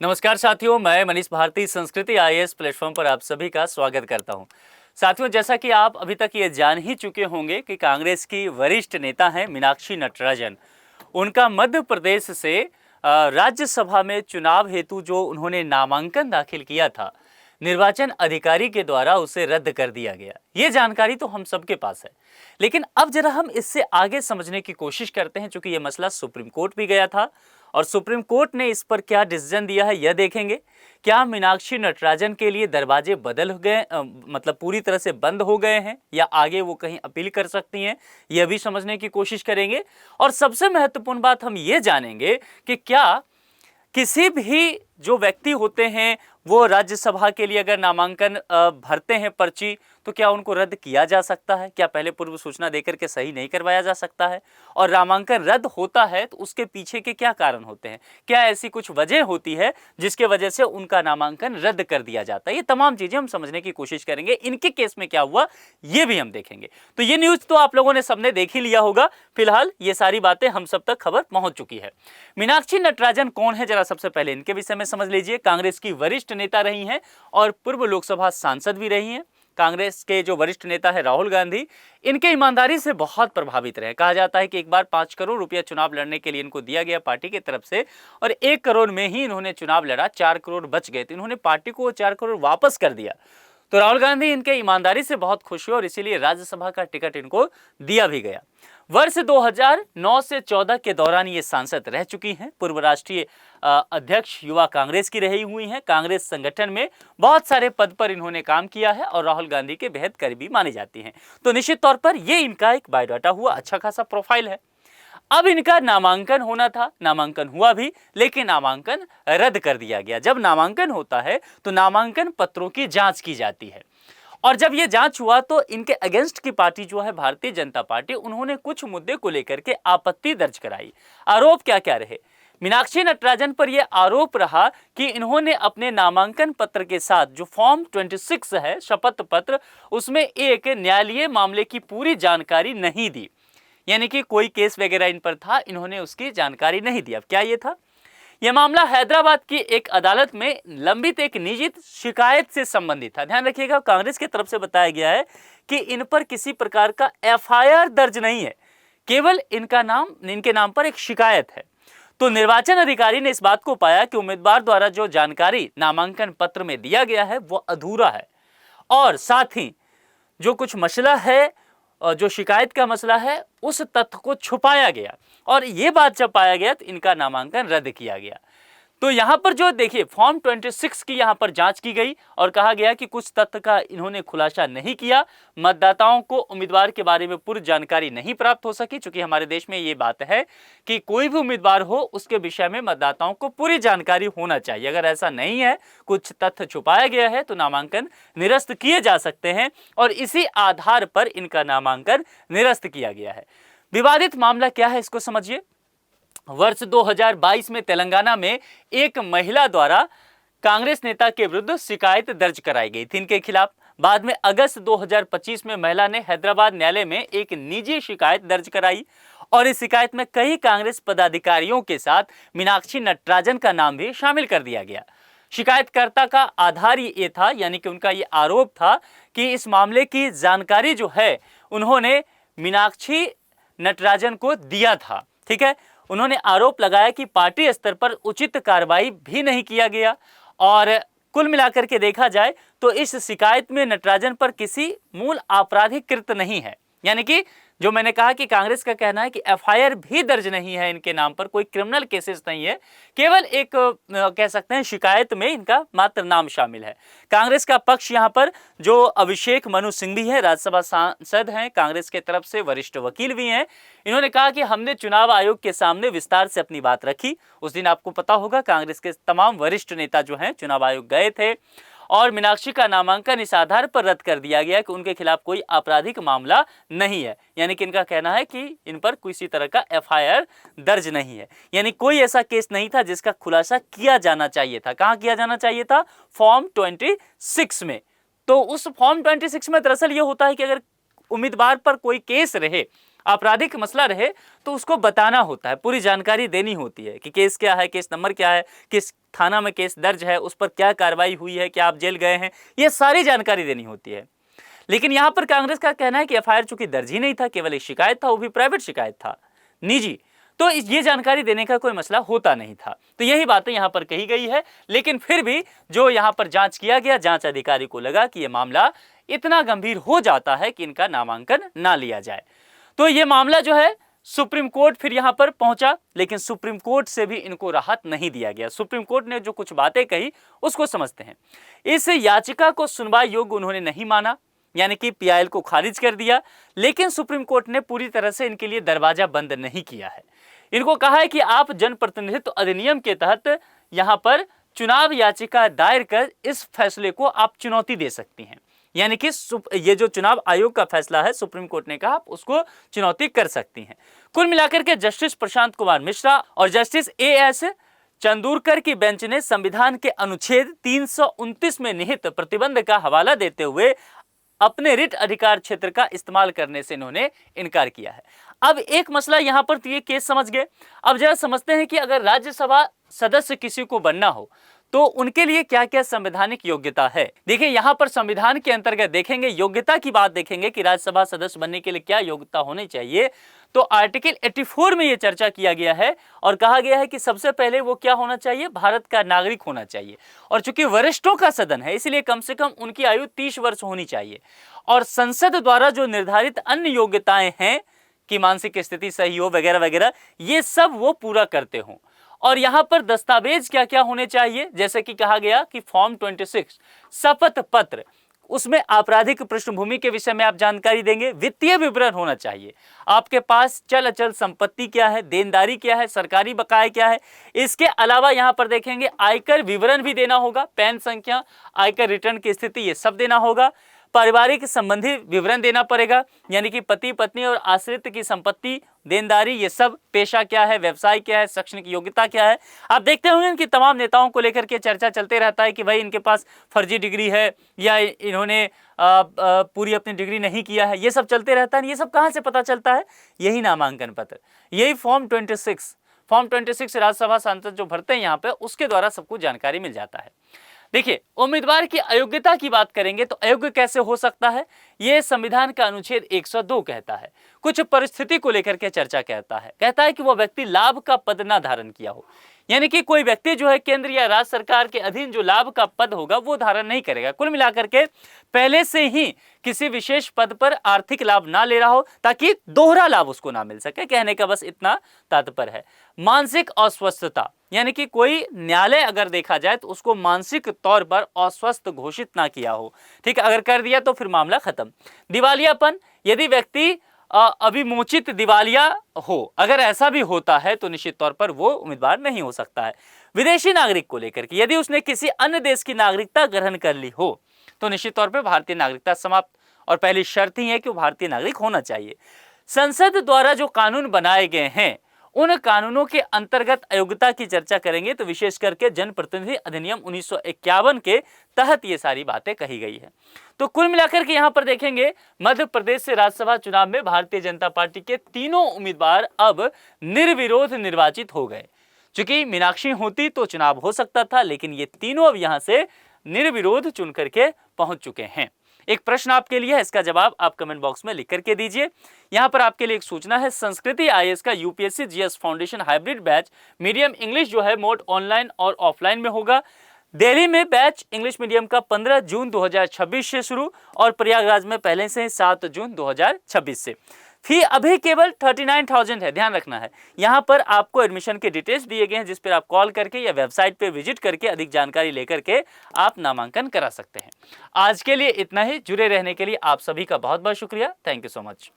नमस्कार साथियों, मैं मनीष भारती संस्कृति आईएएस प्लेटफॉर्म पर आप सभी का स्वागत करता हूं। साथियों, जैसा कि आप अभी तक ये जान ही चुके होंगे कि कांग्रेस की वरिष्ठ नेता हैं मीनाक्षी नटराजन। उनका मध्य प्रदेश से राज्यसभा में चुनाव हेतु जो उन्होंने नामांकन दाखिल किया था, निर्वाचन अधिकारी के द्वारा उसे रद्द कर दिया गया। ये जानकारी तो हम सबके पास है, लेकिन अब जरा हम इससे आगे समझने की कोशिश करते हैं। चूंकि ये मसला सुप्रीम कोर्ट भी गया था और सुप्रीम कोर्ट ने इस पर क्या डिसीजन दिया है यह देखेंगे। क्या मीनाक्षी नटराजन के लिए दरवाजे बदल गए, मतलब पूरी तरह से बंद हो गए हैं, या आगे वो कहीं अपील कर सकती हैं, यह भी समझने की कोशिश करेंगे। और सबसे महत्वपूर्ण बात हम ये जानेंगे कि क्या किसी भी जो व्यक्ति होते हैं वो राज्यसभा के लिए अगर नामांकन भरते हैं पर्ची, तो क्या उनको रद्द किया जा सकता है? क्या पहले पूर्व सूचना देकर के सही नहीं करवाया जा सकता है? और नामांकन रद्द होता है तो उसके पीछे के क्या कारण होते हैं? क्या ऐसी कुछ वजह होती है जिसके वजह से उनका नामांकन रद्द कर दिया जाता है? ये तमाम चीजें हम समझने की कोशिश करेंगे। इनके केस में क्या हुआ ये भी हम देखेंगे। तो ये न्यूज तो आप लोगों ने सबने देख ही लिया होगा। फिलहाल ये सारी बातें हम सब तक खबर पहुंच चुकी है। मीनाक्षी नटराजन कौन है, जरा सबसे पहले इनके विषय में समझ लीजिए। कांग्रेस की वरिष्ठ नेता रही हैं और पूर्व लोकसभा सांसद भी रही हैं। कांग्रेस के जो वरिष्ठ नेता है राहुल गांधी, इनके ईमानदारी से बहुत प्रभावित रहे। कहा जाता है कि एक बार 5 करोड़ रुपया चुनाव लड़ने के लिए इनको दिया गया पार्टी की तरफ से, और 1 करोड़ में ही इन्होंने चुनाव लड़ा, 4 करोड़ बच गए, तो इन्होंने पार्टी को 4 करोड़ वापस कर दिया। तो राहुल गांधी इनके ईमानदारी से बहुत खुश हुए और इसीलिए राज्यसभा का टिकट इनको दिया भी गया। वर्ष 2009 से 14 के दौरान ये सांसद रह चुकी हैं। पूर्व राष्ट्रीय अध्यक्ष युवा कांग्रेस की रही हुई हैं। कांग्रेस संगठन में बहुत सारे पद पर इन्होंने काम किया है और राहुल गांधी के बेहद करीबी मानी जाती हैं। तो निश्चित तौर पर ये इनका एक बायोडाटा हुआ, अच्छा खासा प्रोफाइल है। अब इनका नामांकन होना था, नामांकन हुआ भी, लेकिन नामांकन रद्द कर दिया गया। जब नामांकन होता है तो नामांकन पत्रों की जांच की जाती है, और जब यह जांच हुआ तो इनके अगेंस्ट की पार्टी जो है भारतीय जनता पार्टी, उन्होंने कुछ मुद्दे को लेकर के आपत्ति दर्ज कराई। आरोप क्या क्या रहे? मीनाक्षी नटराजन पर यह आरोप रहा कि इन्होंने अपने नामांकन पत्र के साथ जो फॉर्म 26 है, शपथ पत्र, उसमें एक न्यायालयीय मामले की पूरी जानकारी नहीं दी। यानी कि कोई केस वगैरह इन पर था, इन्होंने उसकी जानकारी नहीं दी। अब क्या ये था? यह मामला हैदराबाद की एक अदालत में लंबित एक निजी शिकायत से संबंधित था। ध्यान रखिएगा, कांग्रेस की तरफ से बताया गया है कि इन पर किसी प्रकार का एफआईआर दर्ज नहीं है, केवल इनके नाम पर एक शिकायत है। तो निर्वाचन अधिकारी ने इस बात को पाया कि उम्मीदवार द्वारा जो जानकारी नामांकन पत्र में दिया गया है वो अधूरा है, और साथ ही जो कुछ मसला है, जो शिकायत का मसला है, उस तथ्य को छुपाया गया, और यह बात जब पाया गया तो इनका नामांकन रद्द किया गया। तो यहां पर जो देखिए फॉर्म 26 की यहां पर जांच की गई और कहा गया कि कुछ तथ्य का इन्होंने खुलासा नहीं किया। मतदाताओं को उम्मीदवार के बारे में पूरी जानकारी नहीं प्राप्त हो सकी, क्योंकि हमारे देश में ये बात है कि कोई भी उम्मीदवार हो उसके विषय में मतदाताओं को पूरी जानकारी होना चाहिए। अगर ऐसा नहीं है, कुछ तथ्य छुपाया गया है, तो नामांकन निरस्त किए जा सकते हैं, और इसी आधार पर इनका नामांकन निरस्त किया गया है। विवादित मामला क्या है इसको समझिए। वर्ष 2022 में तेलंगाना में एक महिला द्वारा कांग्रेस नेता के विरुद्ध शिकायत दर्ज कराई गई थी इनके खिलाफ। बाद में अगस्त 2025 में महिला ने हैदराबाद न्यायालय में एक निजी शिकायत दर्ज कराई, और इस शिकायत में कई कांग्रेस पदाधिकारियों के साथ मीनाक्षी नटराजन का नाम भी शामिल कर दिया गया। शिकायतकर्ता का आधार ये था, यानी कि उनका ये आरोप था कि इस मामले की जानकारी जो है उन्होंने मीनाक्षी नटराजन को दिया था। ठीक है, उन्होंने आरोप लगाया कि पार्टी स्तर पर उचित कार्रवाई भी नहीं किया गया, और कुल मिलाकर के देखा जाए तो इस शिकायत में नटराजन पर किसी मूल आपराधिक कृत्य नहीं है। यानी कि जो मैंने कहा कि कांग्रेस का कहना है कि एफआईआर भी दर्ज नहीं है इनके नाम पर, कोई क्रिमिनल केसेस नहीं है, केवल एक कह सकते हैं शिकायत में इनका मात्र नाम शामिल है। कांग्रेस का पक्ष यहां पर जो अभिषेक मनु सिंह भी है, राज्यसभा सांसद हैं, कांग्रेस के तरफ से वरिष्ठ वकील भी हैं, इन्होंने कहा कि हमने चुनाव आयोग के सामने विस्तार से अपनी बात रखी। उस दिन आपको पता होगा कांग्रेस के तमाम वरिष्ठ नेता जो हैं चुनाव आयोग गए थे, और मीनाक्षी का नामांकन इस आधार पर रद्द कर दिया गया कि उनके खिलाफ कोई आपराधिक मामला नहीं है। यानी कि इनका कहना है कि इन पर किसी तरह का एफआईआर दर्ज नहीं है, यानी कोई ऐसा केस नहीं था जिसका खुलासा किया जाना चाहिए था। कहां किया जाना चाहिए था? फॉर्म 26 में। तो उस फॉर्म 26 में दरअसल ये होता है कि अगर उम्मीदवार पर कोई केस रहे, आपराधिक मसला रहे तो उसको बताना होता है, पूरी जानकारी देनी होती है कि केस क्या है, केस नंबर क्या है, किस थाना में केस दर्ज है, उस पर क्या कार्रवाई हुई है, क्या आप जेल गए हैं, ये सारी जानकारी देनी होती है। लेकिन यहां पर कांग्रेस का कहना है कि एफआईआर चूंकि दर्ज ही नहीं था, केवल एक शिकायत था, वो भी प्राइवेट शिकायत था, निजी, तो ये जानकारी देने का कोई मसला होता नहीं था। तो यही बातें यहां पर कही गई है। लेकिन फिर भी जो यहां पर जांच किया गया, जांच अधिकारी को लगा कि यह मामला इतना गंभीर हो जाता है कि इनका नामांकन ना लिया जाए। तो यह मामला जो है सुप्रीम कोर्ट फिर यहां पर पहुंचा, लेकिन सुप्रीम कोर्ट से भी इनको राहत नहीं दिया गया। सुप्रीम कोर्ट ने जो कुछ बातें कही उसको समझते हैं। इस याचिका को सुनवाई योग्य उन्होंने नहीं माना, यानी कि पीआईएल को खारिज कर दिया। लेकिन सुप्रीम कोर्ट ने पूरी तरह से इनके लिए दरवाजा बंद नहीं किया है। इनको कहा है कि आप जनप्रतिनिधित्व अधिनियम के तहत यहां पर चुनाव याचिका दायर कर इस फैसले को आप चुनौती दे सकती हैं, यानी कि ये जो चुनाव आयोग का फैसला है, सुप्रीम कोर्ट ने कहा आप उसको चुनौती कर सकती हैं। कुल मिलाकर के जस्टिस प्रशांत कुमार मिश्रा और जस्टिस एएस चंदूरकर की बेंच ने संविधान के अनुच्छेद 329 में निहित प्रतिबंध का हवाला देते हुए अपने रिट अधिकार क्षेत्र का इस्तेमाल करने से इन्होंने इनकार किया है। अब एक मसला यहां पर तो ये केस समझ गए। अब जरा समझते हैं कि अगर राज्यसभा सदस्य किसी को बनना हो तो उनके लिए क्या क्या संवैधानिक योग्यता है। देखिए यहां पर संविधान के अंतर्गत देखेंगे, योग्यता की बात देखेंगे कि राज्यसभा सदस्य बनने के लिए क्या योग्यता होनी चाहिए। तो आर्टिकल 84 में यह चर्चा किया गया है और कहा गया है कि सबसे पहले वो क्या होना चाहिए, भारत का नागरिक होना चाहिए। और चूंकि वरिष्ठों का सदन है इसलिए कम से कम उनकी आयु 30 वर्ष होनी चाहिए। और संसद द्वारा जो निर्धारित अन्य योग्यताएं हैं कि मानसिक स्थिति सही हो वगैरह वगैरह, ये सब वो पूरा करते हों। और यहां पर दस्तावेज क्या क्या होने चाहिए, जैसे कि कहा गया कि फॉर्म 26 शपथ पत्र, उसमें आपराधिक पृष्ठभूमि के विषय में आप जानकारी देंगे, वित्तीय विवरण होना चाहिए, आपके पास चल अचल संपत्ति क्या है, देनदारी क्या है, सरकारी बकाया क्या है। इसके अलावा यहां पर देखेंगे आयकर विवरण भी देना होगा, पैन संख्या, आयकर रिटर्न की स्थिति, ये सब देना होगा। पारिवारिक संबंधी विवरण देना पड़ेगा, यानी कि पति पत्नी और आश्रित की संपत्ति, देनदारी, ये सब, पेशा क्या है, व्यवसाय क्या है, शैक्षणिक योग्यता क्या है। आप देखते होंगे कि तमाम नेताओं को लेकर के चर्चा चलते रहता है कि भाई इनके पास फर्जी डिग्री है या इन्होंने पूरी अपनी डिग्री नहीं किया है, ये सब चलते रहता है। ये सब कहाँ से पता चलता है, यही नामांकन पत्र, यही फॉर्म 26 राज्यसभा सांसद जो भरते हैं यहाँ पे, उसके द्वारा सबको जानकारी मिल जाता है। देखिए उम्मीदवार की अयोग्यता की बात करेंगे तो अयोग्य कैसे हो सकता है, यह संविधान का अनुच्छेद 102 कहता है। कुछ परिस्थिति को लेकर के चर्चा कहता है कि वह व्यक्ति लाभ का पद ना धारण किया हो, यानी कि कोई व्यक्ति जो है केंद्र या राज्य सरकार के अधीन जो लाभ का पद होगा वो धारण नहीं करेगा। कुल मिलाकर के पहले से ही किसी विशेष पद पर आर्थिक लाभ ना ले रहा हो ताकि दोहरा लाभ उसको ना मिल सके, कहने का बस इतना तात्पर्य है। मानसिक अस्वस्थता, यानी कि कोई न्यायालय अगर देखा जाए तो उसको मानसिक तौर पर अस्वस्थ घोषित ना किया हो, ठीक है, अगर कर दिया तो फिर मामला खत्म। दिवालियापन, यदि व्यक्ति अविमोचित दिवालिया हो, अगर ऐसा भी होता है तो निश्चित तौर पर वो उम्मीदवार नहीं हो सकता है। विदेशी नागरिक को लेकर के, यदि उसने किसी अन्य देश की नागरिकता ग्रहण कर ली हो तो निश्चित तौर पर भारतीय नागरिकता समाप्त, और पहली शर्त ही है कि वो भारतीय नागरिक होना चाहिए। संसद द्वारा जो कानून बनाए गए हैं उन कानूनों के अंतर्गत अयोग्यता की चर्चा करेंगे तो विशेष करके जनप्रतिनिधि अधिनियम 1951 के तहत ये सारी बातें कही गई है। तो कुल मिलाकर के यहाँ पर देखेंगे मध्य प्रदेश से राज्यसभा चुनाव में भारतीय जनता पार्टी के तीनों उम्मीदवार अब निर्विरोध निर्वाचित हो गए। चूंकि मीनाक्षी होती तो चुनाव हो सकता था, लेकिन ये तीनों अब यहाँ से निर्विरोध चुन करके पहुंच चुके हैं। एक प्रश्न आपके लिए है, इसका जवाब आप कमेंट बॉक्स में लिख करके दीजिए। यहां पर आपके लिए एक सूचना है, संस्कृति आईएएस का UPSC GS foundation hybrid batch medium English जो है मोड ऑनलाइन और ऑफलाइन में होगा। दिल्ली में बैच इंग्लिश मीडियम का 15 जून 2026 से शुरू और प्रयागराज में पहले से 7 जून 2026 से। फी अभी केवल 39,000 है, ध्यान रखना है। यहाँ पर आपको एडमिशन के डिटेल्स दिए गए हैं जिस पर आप कॉल करके या वेबसाइट पे विजिट करके अधिक जानकारी लेकर के आप नामांकन करा सकते हैं। आज के लिए इतना ही। जुड़े रहने के लिए आप सभी का बहुत बहुत शुक्रिया। Thank you so much.